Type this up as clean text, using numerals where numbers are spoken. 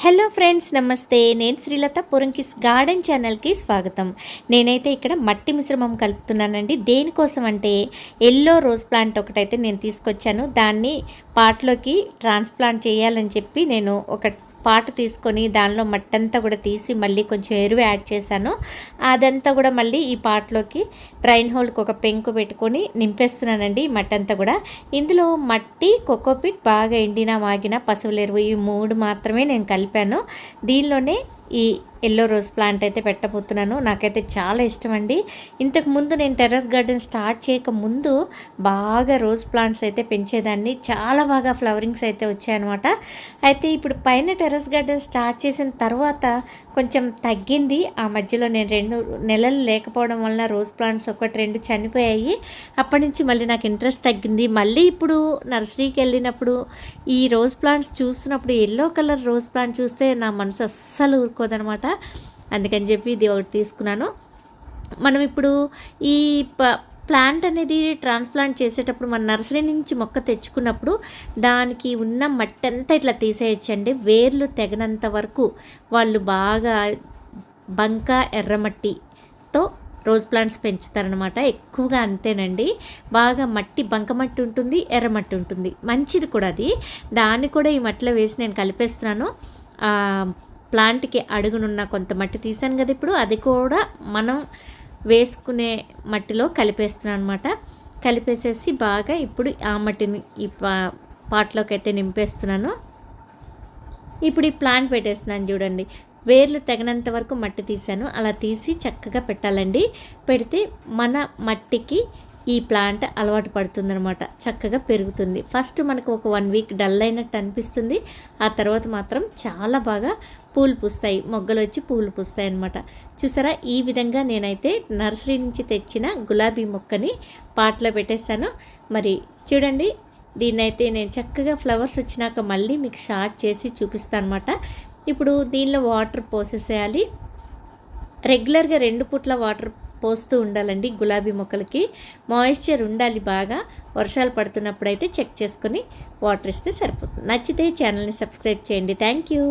Hello friends, నమస్తే. నేను Srilatha పురంకిస్ garden ఛానల్కి స్వాగతం. నేనైతే ఇక్కడ మట్టి మిశ్రమం కలుపుతున్నానండి. దేనికోసం అంటే ఎల్లో రోజ్ ప్లాంట్ ఒకటైతే నేను తీసుకొచ్చాను. దాన్ని పాట్లోకి ట్రాన్స్ప్లాంట్ చేయాలని చెప్పి నేను ఒక పాట్ తీసుకొని దానిలో మట్టంతా కూడా తీసి మళ్ళీ కొంచెం ఎరువు యాడ్ చేశాను. అదంతా కూడా మళ్ళీ ఈ పాట్లోకి డ్రైన్ హోల్కి ఒక పెంకు పెట్టుకొని నింపేస్తున్నానండి. ఈ మట్టంతా కూడా ఇందులో మట్టి, కోకోపిట్, బాగా ఎండిన మాగిన పశువుల ఎరువు, ఈ 3 మాత్రమే నేను కలిపాను. దీనిలోనే ఈ ఎల్లో రోజ్ ప్లాంట్ అయితే పెట్టబోతున్నాను. నాకైతే చాలా ఇష్టం అండి. ఇంతకుముందు నేను టెర్రస్ గార్డెన్ స్టార్ట్ చేయకముందు బాగా రోజ్ ప్లాంట్స్ అయితే పెంచేదాన్ని. చాలా బాగా ఫ్లవరింగ్స్ అయితే వచ్చాయన్నమాట. అయితే ఇప్పుడు పైన టెర్రస్ గార్డెన్ స్టార్ట్ చేసిన తర్వాత కొంచెం తగ్గింది. ఆ మధ్యలో నేను 2 నెలలు లేకపోవడం వల్ల రోజ్ ప్లాంట్స్ 1-2 చనిపోయాయి. అప్పటి నుంచి మళ్ళీ నాకు ఇంట్రెస్ట్ తగ్గింది. మళ్ళీ ఇప్పుడు నర్సరీకి వెళ్ళినప్పుడు ఈ రోజ్ ప్లాంట్స్ చూస్తున్నప్పుడు ఎల్లో కలర్ రోజ్ ప్లాంట్ చూస్తే నా మనసు అస్సలు ఊరుకోదనమాట. అందుకని చెప్పి ఇది ఒకటి తీసుకున్నాను. మనం ఇప్పుడు ఈ ప్లాంట్ అనేది ట్రాన్స్ప్లాంట్ చేసేటప్పుడు మన నర్సరీ నుంచి మొక్క తెచ్చుకున్నప్పుడు దానికి ఉన్న మట్టి అంతా ఇట్లా తీసేయచ్చండి. వేర్లు తెగనంత వరకు వాళ్ళు బాగా బంక ఎర్రమట్టితో రోజ్ ప్లాంట్స్ పెంచుతారనమాట. ఎక్కువగా అంతేనండి. బాగా మట్టి, బంకమట్టి ఉంటుంది, ఎర్రమట్టి ఉంటుంది, మంచిది కూడా అది. దాన్ని కూడా ఈ మట్టిలో వేసి నేను కలిపేస్తున్నాను. ప్లాంట్కి అడుగునున్న కొంత మట్టి తీసాను కదా, ఇప్పుడు అది కూడా మనం వేసుకునే మట్టిలో కలిపేస్తున్నాను అనమాట. కలిపేసేసి బాగా ఇప్పుడు ఆ మట్టిని ఈ పాట్లోకి అయితే నింపేస్తున్నాను. ఇప్పుడు ఈ ప్లాంట్ పెట్టేస్తున్నాను చూడండి. వేర్లు తెగనంత వరకు మట్టి తీసాను. అలా తీసి చక్కగా పెట్టాలండి. పెడితే మన మట్టికి ఈ ప్లాంట్ అలవాటు పడుతుందనమాట. చక్కగా పెరుగుతుంది. ఫస్ట్ మనకు ఒక 1 వీక్ డల్ అయినట్టు అనిపిస్తుంది. ఆ తర్వాత మాత్రం చాలా బాగా పూలు పూస్తాయి, మొగ్గలు వచ్చి పూలు పూస్తాయి అన్నమాట. చూసారా, ఈ విధంగా నేనైతే నర్సరీ నుంచి తెచ్చిన గులాబీ మొక్కని పాట్లో పెట్టేస్తాను. మరి చూడండి, దీన్నైతే నేను చక్కగా ఫ్లవర్స్ వచ్చినాక మళ్ళీ మీకు షార్ట్ చేసి చూపిస్తాను అనమాట. ఇప్పుడు దీనిలో వాటర్ పోసేసేయాలి. రెగ్యులర్గా 2 పూట్ల వాటర్ పోస్తూ ఉండాలండి. గులాబీ మొక్కలకి మాయిశ్చర్ ఉండాలి బాగా. వర్షాలు పడుతున్నప్పుడైతే చెక్ చేసుకొని వాటర్ ఇస్తే సరిపోతుంది. నచ్చితే ఛానల్ని సబ్స్క్రైబ్ చేయండి. Thank you.